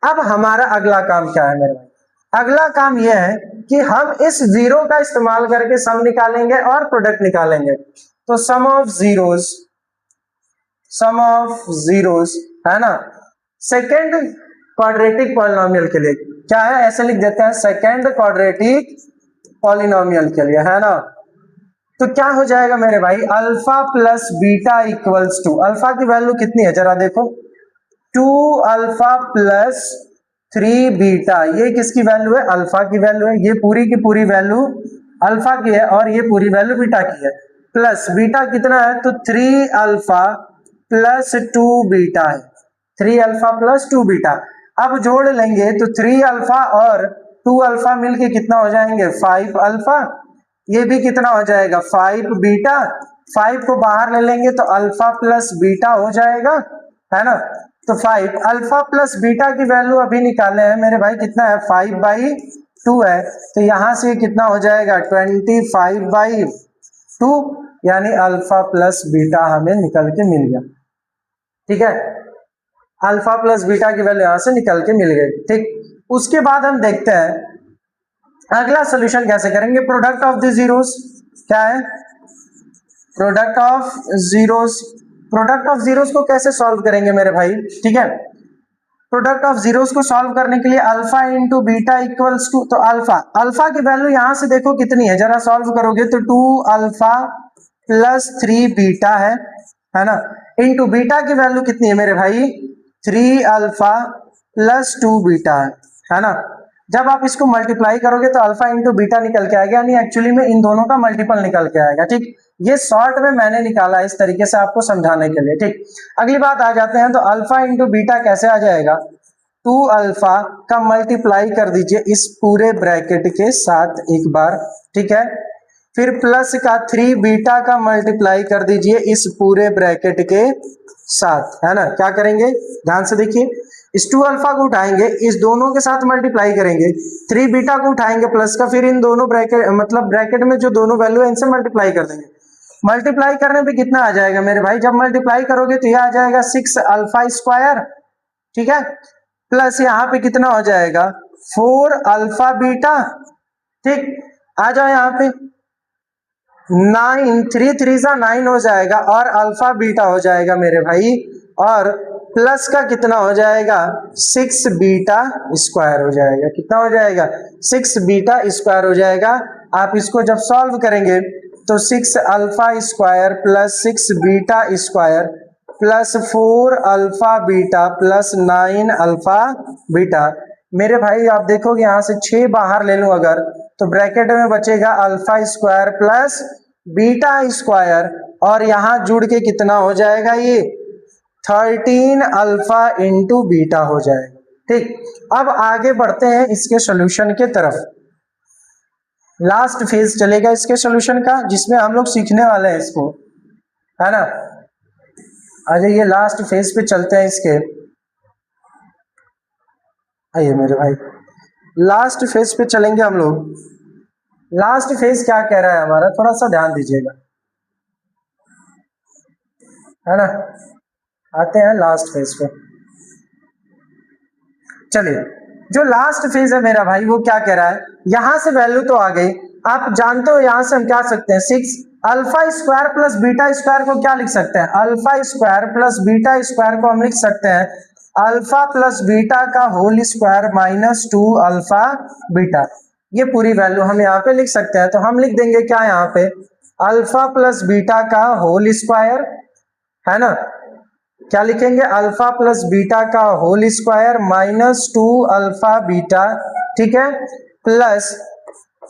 अब हमारा अगला काम क्या है मेरे भाई, अगला काम यह है कि हम इस जीरो का इस्तेमाल करके सम निकालेंगे और प्रोडक्ट निकालेंगे। तो sum of zeros, sum of zeros है ना, सेकेंड क्वाड्रेटिक पॉलिनोमियल के लिए क्या है, ऐसे लिख देते हैं सेकेंड क्वाड्रेटिक पॉलिनोमियल के लिए, है ना। तो क्या हो जाएगा मेरे भाई alpha plus beta equals to, alpha की वैल्यू कितनी है जरा देखो 2 अल्फा प्लस 3 बीटा, ये किसकी वैल्यू है अल्फा की वैल्यू है, ये पूरी की पूरी वैल्यू अल्फा की है और ये पूरी वैल्यू बीटा की है, प्लस बीटा कितना है तो 3 अल्फा प्लस 2 बीटा है, 3 अल्फा प्लस 2 बीटा। अब जोड़ लेंगे तो 3 अल्फा और 2 अल्फा मिलके कितना हो जाएंगे 5 अल्फा, ये भी कितना हो जाएगा 5 बीटा, 5 को बाहर ले लेंगे तो अल्फा प्लस बीटा हो जाएगा, है ना। तो 5 अल्फा प्लस बीटा की वैल्यू अभी निकाले हैं मेरे भाई कितना है 5 बाई 2 है, तो यहां से कितना हो जाएगा 25 बाई 2, यानी अल्फा प्लस बीटा हमें निकल के मिल गया, ठीक है। अल्फा प्लस बीटा की वैल्यू यहां से निकल के मिल गई, ठीक। उसके बाद हम देखते हैं अगला सॉल्यूशन कैसे करेंगे, प्रोडक्ट ऑफ द जीरोस, क्या है product of zeros. Product of zeros को कैसे सॉल्व करेंगे मेरे भाई, ठीक है। प्रोडक्ट ऑफ जीरोस को सॉल्व करने के लिए alpha into beta equals to, तो अल्फा की वैल्यू यहां से देखो कितनी है, जरा सॉल्व करोगे तो 2 अल्फा प्लस 3 बीटा है ना, इंटू बीटा की वैल्यू कितनी है मेरे भाई 3 अल्फा प्लस 2 बीटा है ना। जब आप इसको मल्टीप्लाई करोगे तो अल्फा इंटू बीटा निकल के आएगा, यानी एक्चुअली में इन दोनों का मल्टीपल निकल के आएगा, ठीक। ये शॉर्ट में मैंने निकाला इस तरीके से आपको समझाने के लिए, ठीक। अगली बात आ जाते हैं, तो अल्फा इंटू बीटा कैसे आ जाएगा, 2 अल्फा का मल्टीप्लाई कर दीजिए इस पूरे ब्रैकेट के साथ एक बार, ठीक है, फिर प्लस का 3 बीटा का मल्टीप्लाई कर दीजिए इस पूरे ब्रैकेट के साथ, है ना। क्या करेंगे ध्यान से देखिए, इस 2 अल्फा को उठाएंगे इस दोनों के साथ मल्टीप्लाई करेंगे, 3 बीटा को उठाएंगे प्लस का, फिर इन दोनों ब्रैकेट मतलब ब्रैकेट में जो दोनों वैल्यू है इनसे मल्टीप्लाई कर देंगे। मल्टीप्लाई करने पे कितना आ जाएगा मेरे भाई, जब मल्टीप्लाई करोगे तो यह आ जाएगा 6 अल्फा स्क्वायर, ठीक है, प्लस यहाँ पे कितना हो जाएगा 4 अल्फा बीटा, ठीक। आ जाओ यहाँ पे 9, 3 3 सा 9 हो जाएगा और अल्फा बीटा हो जाएगा मेरे भाई, और प्लस का कितना हो जाएगा 6 बीटा स्क्वायर हो जाएगा, कितना हो जाएगा 6 बीटा स्क्वायर हो जाएगा। आप इसको जब सॉल्व करेंगे तो 6 alpha square plus 6 beta square plus 4 alpha beta plus 9 alpha beta, मेरे भाई आप देखोगे यहां से 6 बाहर ले लूं अगर तो ब्रैकेट में बचेगा alpha square plus beta square, और यहां जुड़ के कितना हो जाएगा ये 13 अल्फा इंटू बीटा हो जाएगा, ठीक। अब आगे बढ़ते हैं इसके सॉल्यूशन के तरफ, लास्ट फेज चलेगा इसके सॉल्यूशन का जिसमें हम लोग सीखने वाले हैं इसको है ना। अरे ये लास्ट फेज पे चलते हैं इसके। आइए मेरे भाई, लास्ट फेज पे चलेंगे हम लोग। लास्ट फेज क्या कह रहा है हमारा, थोड़ा सा ध्यान दीजिएगा, है ना। आते हैं लास्ट फेज पे। चलिए, जो लास्ट फेज है मेरा भाई वो क्या कह रहा है, यहां से वैल्यू तो आ गई, आप जानते हो यहां से हम क्या सकते हैं, 6 alpha square plus beta square को क्या लिख सकते हैं, alpha square plus beta square को हम लिख सकते हैं अल्फा प्लस बीटा का whole square minus 2 alpha beta. ये पूरी वैल्यू हम यहाँ पे लिख सकते हैं, तो हम लिख देंगे क्या यहाँ पे, अल्फा प्लस बीटा का होल स्क्वायर, है ना। क्या लिखेंगे, अल्फा प्लस बीटा का whole square minus 2 alpha beta, ठीक है, plus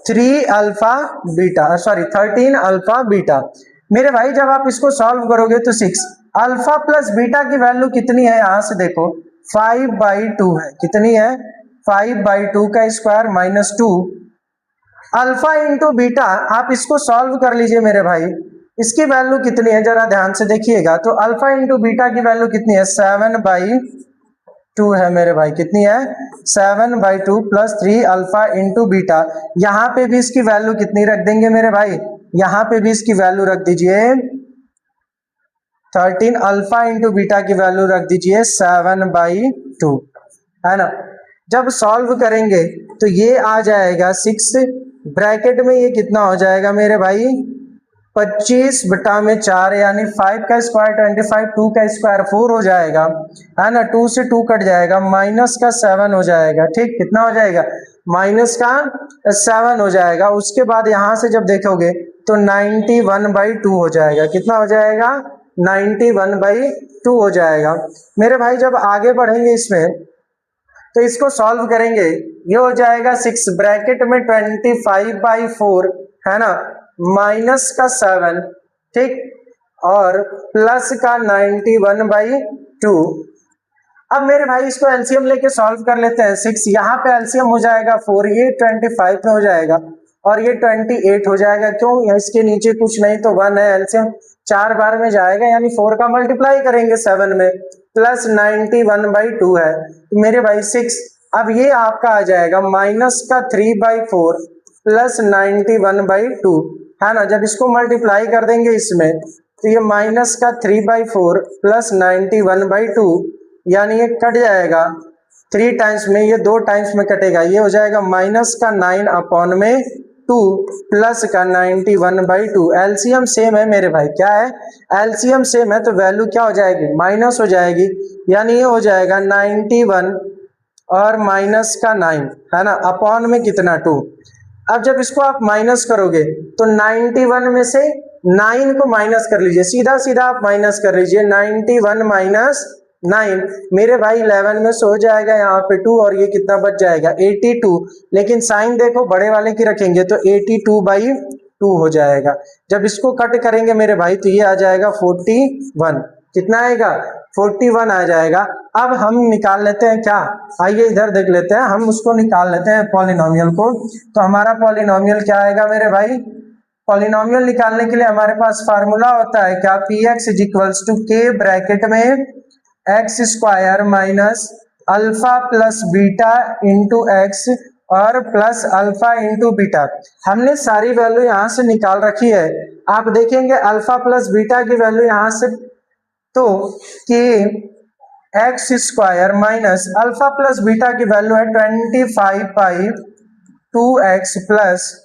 3 alpha beta, sorry 13 alpha beta. मेरे भाई जब आप इसको सॉल्व करोगे तो 6 अल्फा प्लस बीटा की वैल्यू कितनी है, यहां से देखो 5/2 है, कितनी है 5/2 का square minus 2 alpha into beta. आप इसको सॉल्व कर लीजिए मेरे भाई, इसकी वैल्यू कितनी है जरा ध्यान से देखिएगा, तो अल्फा इंटू बीटा की वैल्यू कितनी है 7/2 है मेरे भाई, कितनी है 7/2 प्लस 3 अल्फा इंटू बीटा। यहाँ पे भी इसकी वैल्यू कितनी रख देंगे मेरे भाई, यहाँ पे भी इसकी वैल्यू रख दीजिए 13 अल्फा इंटू बीटा की वैल्यू रख दीजिए 7/2, है ना। जब सॉल्व करेंगे तो ये आ जाएगा 6 ब्रैकेट में, ये कितना हो जाएगा मेरे भाई 25/4 यानी 5 का स्क्वायर 25, 2 का स्क्वायर 4 हो जाएगा, है ना, 2 से 2 कट जाएगा, माइनस का 7 हो जाएगा, ठीक, कितना हो जाएगा माइनस का 7 हो जाएगा। उसके बाद यहां से जब देखोगे तो 91/2 हो जाएगा, कितना हो जाएगा 91/2 हो जाएगा। मेरे भाई जब आगे बढ़ेंगे इसमें तो इसको सॉल्व करेंगे, ये हो जाएगा 6 ब्रैकेट में 25/4, है ना, माइनस का 7, ठीक, और प्लस का 91/2। अब मेरे भाई इसको एलसीएम लेके सॉल्व कर लेते हैं। 6 यहाँ पे एलसीएम हो जाएगा 4, ये 25 में हो जाएगा और ये 28 हो जाएगा, क्यों, इसके नीचे कुछ नहीं तो 1 है, एलसीएम 4 बार में जाएगा, यानी 4 का मल्टीप्लाई करेंगे 7 में, प्लस 91/2 है, तो मेरे भाई 6, अब ये आपका आ जाएगा माइनस का 3/4 प्लस 91/2, है ना। जब इसको मल्टीप्लाई कर देंगे इसमें तो ये माइनस का 3/4 प्लस 91/2, यानी ये कट जाएगा 3 टाइम्स में, ये 2 टाइम्स में कटेगा, ये हो जाएगा माइनस का 9/2 प्लस का 91/2। एलसीएम सेम है मेरे भाई, क्या है, एलसीएम सेम है, तो वैल्यू क्या हो जाएगी माइनस हो जाएगी, यानी ये हो जाएगा 91 और माइनस का 9, है ना, अपॉन में कितना 2। अब जब इसको आप माइनस करोगे तो 91 में से 9 को माइनस कर लीजिए, सीधा सीधा आप माइनस कर लीजिए, 91 माइनस 9 मेरे भाई 11 में से हो जाएगा यहाँ पे 2 और ये कितना बच जाएगा 82, लेकिन साइन देखो बड़े वाले की रखेंगे तो 82/2 हो जाएगा। जब इसको कट करेंगे मेरे भाई तो ये आ जाएगा 41, कितना आएगा 41 आ जाएगा। अब हम निकाल लेते हैं क्या, आइए इधर देख लेते हैं, हम उसको निकाल लेते हैं पॉलिनोमियल को। तो हमारा पॉलिनोमियल क्या आएगा मेरे भाई, पॉलिनोमियल निकालने के लिए हमारे पास फार्मूला होता है क्या, px = k ब्रैकेट में x square minus alpha plus beta into x और प्लस अल्फा इंटू बीटा। हमने सारी वैल्यू यहाँ से निकाल रखी है, आप देखेंगे अल्फा प्लस बीटा की वैल्यू यहाँ से, तो कि x square minus alpha plus beta की वैल्यू है 25/2x प्लस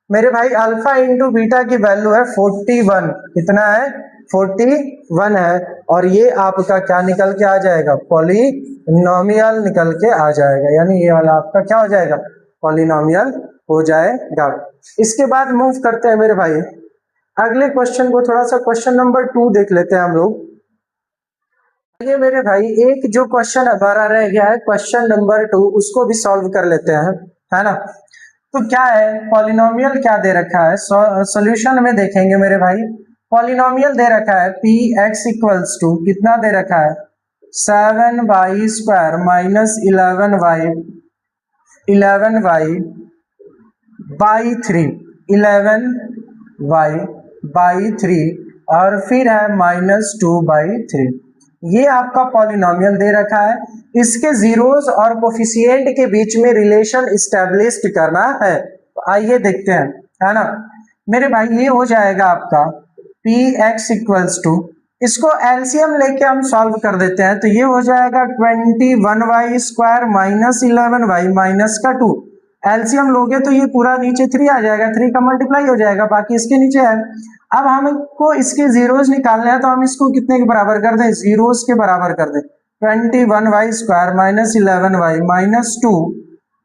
मेरे भाई अल्फा इंटू बीटा की वैल्यू है 41, कितना है 41 है, और ये आपका क्या निकल के आ जाएगा, पॉलिनोमियल निकल के आ जाएगा, यानी ये वाला आपका क्या हो जाएगा पॉलिनोमियल हो जाएगा। इसके बाद मूव करते हैं मेरे भाई अगले क्वेश्चन को, थोड़ा सा क्वेश्चन नंबर 2 देख लेते हैं हम लोग। ये मेरे भाई एक जो क्वेश्चन हमारा रह गया है क्वेश्चन नंबर 2, उसको भी सॉल्व कर लेते हैं, है ना। तो क्या है, पॉलिनोमियल क्या दे रखा है, सॉल्यूशन में देखेंगे मेरे भाई, पॉलिनोमियल दे रखा है px = कितना दे रखा है 7y² माइनस 11y/3 11y/3 और फिर है -2/3। ये आपका पॉलिनोमियल दे रखा है, इसके जीरोस और कोफिशिएंट के बीच में रिलेशन इस्टेब्लिश करना है। तो आइए देखते हैं, है ना मेरे भाई। ये हो जाएगा आपका px इक्वल्स टू, इसको एलसीएम लेके हम सॉल्व कर देते हैं। तो ये हो जाएगा 21y square minus 11y minus का 2। एलसीएम लोगे तो ये पूरा नीचे 3 आ जाएगा, 3 का मल्टीप्लाई हो जाएगा, बाकी इसके नीचे है। अब हमको इसके जीरोस निकालने हैं, तो हम इसको कितने के बराबर कर दें, जीरोस के बराबर कर दें। 21y square minus 11y minus 2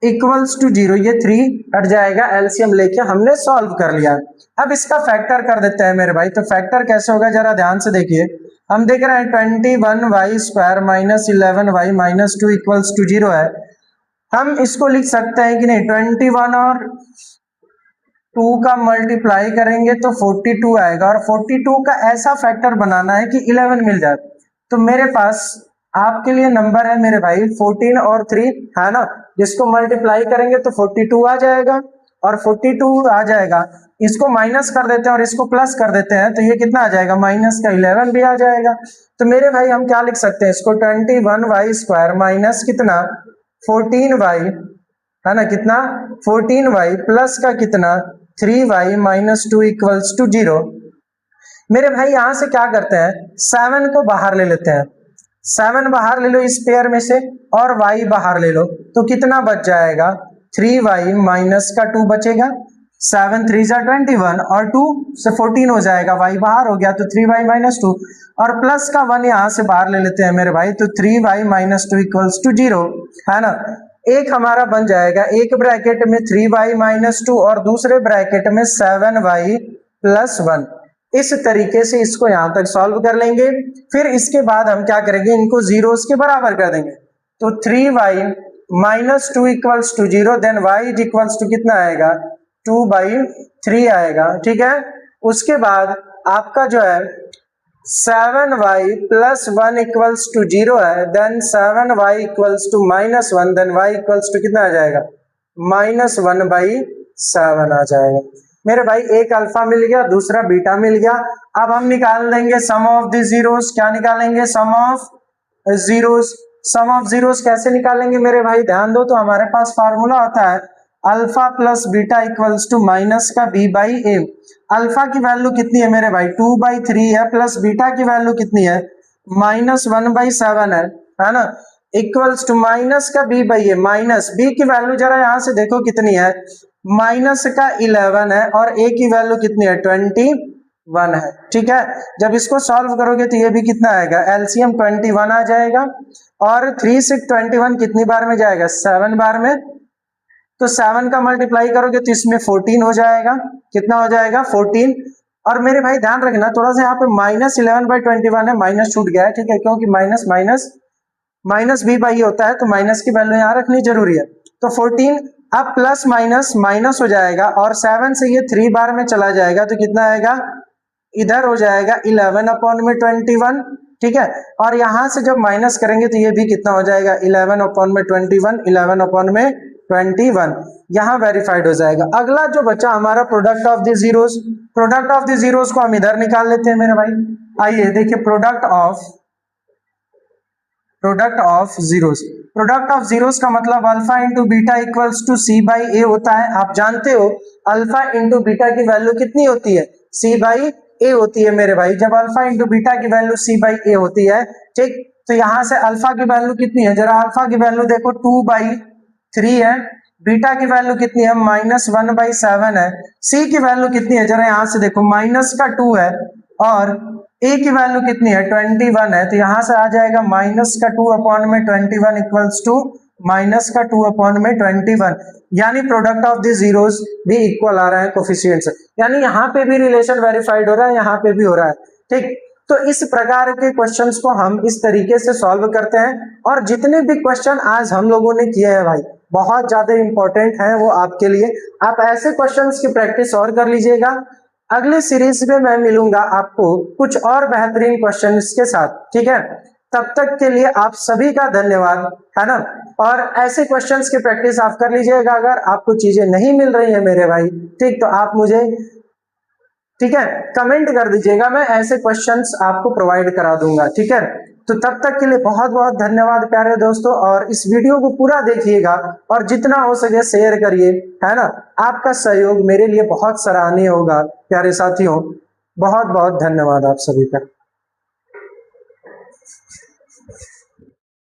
equals to 0। ये 3 हट जाएगा, एलसीएम लेके हमने सॉल्व कर लिया। अब इसका फैक्टर कर देते हैं मेरे भाई। तो फैक्टर कैसे होगा जरा ध्यान से देखिए। हम देख रहे हैं 21y square minus 11y minus 2 equals to 0 है। हम इसको लिख सकते हैं कि नहीं, 21 और 2 का मल्टीप्लाई करेंगे तो 42 आएगा, और 42 का ऐसा फैक्टर बनाना है कि 11 मिल जाए। तो मेरे पास आपके लिए नंबर है मेरे भाई 14 और 3, है ना, जिसको मल्टीप्लाई करेंगे तो 42 आ जाएगा, और 42 आ जाएगा। इसको माइनस कर देते हैं और इसको प्लस कर देते हैं, तो ये कितना आ जाएगा, माइनस का 11 भी आ जाएगा। तो मेरे भाई हम क्या लिख सकते हैं इसको, 21y स्क्वायर माइनस कितना 14y, है ना, कितना 14y प्लस का कितना 3y माइनस 2 इक्वल्स टू 0। मेरे भाई यहां से क्या करते हैं, 7 को बाहर ले लेते हैं। 7 बाहर ले लो इस पेयर में से, और y बाहर ले लो, तो कितना बच जाएगा, 3y माइनस का 2 बचेगा। 7 3 जा 21 और 2 से 14 हो जाएगा, y बाहर हो गया तो 3y माइनस 2, और प्लस का 1 यहां से बाहर ले लेते हैं मेरे भाई, तो 3y माइनस 2 इक्वल्स टू 0, है ना। एक हमारा बन जाएगा, एक ब्रैकेट में 3y माइनस 2 और दूसरे ब्रैकेट में 7y प्लस 1। इस तरीके से इसको यहां तक सॉल्व कर लेंगे। फिर इसके बाद हम क्या करेंगे, इनको जीरोस के बराबर कर देंगे। तो 3y minus 2 equals to 0, then y is equals to कितना आएगा, 2/3 आएगा, ठीक है। उसके बाद आपका जो है 7y प्लस 1 इक्वल्स टू 0 है, then 7y equals to minus 1, then y equals to कितना आ जाएगा, -1/7 आ जाएगा। मेरे भाई एक अल्फा मिल गया, दूसरा बीटा मिल गया। अब हम निकाल देंगे सम ऑफ द जीरोस। क्या निकालेंगे, sum of zeros. Sum of zeros कैसे निकालेंगे मेरे भाई, ध्यान दो। तो हमारे पास फार्मूला होता है alpha plus beta equals to minus का b/a। अल्फा की वैल्यू कितनी है मेरे भाई, 2/3 है, प्लस बीटा की वैल्यू कितनी है, -1/7 है ना, इक्वल्स टू माइनस का b/a। माइनस b की वैल्यू जरा यहां से देखो कितनी है, माइनस का 11 है, और a की वैल्यू कितनी है, 21 है, ठीक है। जब इसको सॉल्व करोगे तो ये भी कितना आएगा, एलसीएम 21 आ जाएगा, और 3 से 21 कितनी बार में जाएगा, 7 बार में। तो 7 का मल्टीप्लाई करोगे तो इसमें 14 हो जाएगा, कितना हो जाएगा, 14। और मेरे भाई ध्यान रखना थोड़ा सा, यहाँ पे -11/21 है, माइनस छूट गया है, ठीक है, क्योंकि माइनस माइनस माइनस b/a होता है, तो माइनस की वैल्यू यहाँ रखनी जरूरी है। तो 14, अब प्लस माइनस माइनस हो जाएगा, और 7 से ये 3 बार में चला जाएगा, तो कितना आएगा, इधर हो जाएगा 11/21, ठीक है। और यहां से जब माइनस करेंगे तो ये भी कितना हो जाएगा, 11/21, 11/21 यहां वेरीफाइड हो जाएगा। अगला जो बचा हमारा product of the zeros, product of the zeros को हम इधर निकाल लेते हैं मेरे भाई। आइए देखिए, product of zeros. Product of zeros का मतलब alpha into beta equals to c/a होता है। आप जानते हो अल्फा इंटू बीटा की वैल्यू कितनी होती है, c/a होती है मेरे भाई। जब अल्फा इंटू बीटा की वैल्यू c/a होती है, ठीक, तो यहां से अल्फा की वैल्यू कितनी है, जरा अल्फा की वैल्यू देखो 2/3 है, बीटा की वैल्यू कितनी है, -1/7 है, c की वैल्यू कितनी है, जरा यहां से देखो -2 है, और a की वैल्यू कितनी है, 21 है। तो यहां से आ जाएगा -2/21 इक्वल्स टू -2/21, यानी प्रोडक्ट ऑफ द जीरोस भी इक्वल आ रहा है कोफिशिएंट से, यानी यहाँ पे भी रिलेशन वेरीफाइड हो रहा है, यहाँ पे भी हो रहा है, ठीक। तो इस प्रकार के क्वेश्चंस को हम इस तरीके से सॉल्व करते हैं, और जितने भी क्वेश्चन आज हम लोगों ने किए हैं भाई बहुत ज्यादा इंपॉर्टेंट है वो आपके लिए। आप ऐसे क्वेश्चंस की प्रैक्टिस और कर लीजिएगा। अगले सीरीज में मैं मिलूंगा आपको कुछ और बेहतरीन क्वेश्चंस के साथ, ठीक है। तब तक के लिए आप सभी का धन्यवाद, है ना। और ऐसे क्वेश्चंस की प्रैक्टिस आप कर लीजिएगा। अगर आपको चीजें नहीं मिल रही है मेरे भाई, ठीक, तो आप मुझे ठीक है, कमेंट कर दीजिएगा, मैं ऐसे क्वेश्चंस आपको प्रोवाइड करा दूंगा। ठीक है, तो तब तक के लिए बहुत बहुत धन्यवाद प्यारे दोस्तों, और इस वीडियो को पूरा देखिएगा और जितना हो सके शेयर करिए, है ना। आपका सहयोग मेरे लिए बहुत सराहनीय होगा प्यारे साथियों। बहुत बहुत धन्यवाद आप सभी का।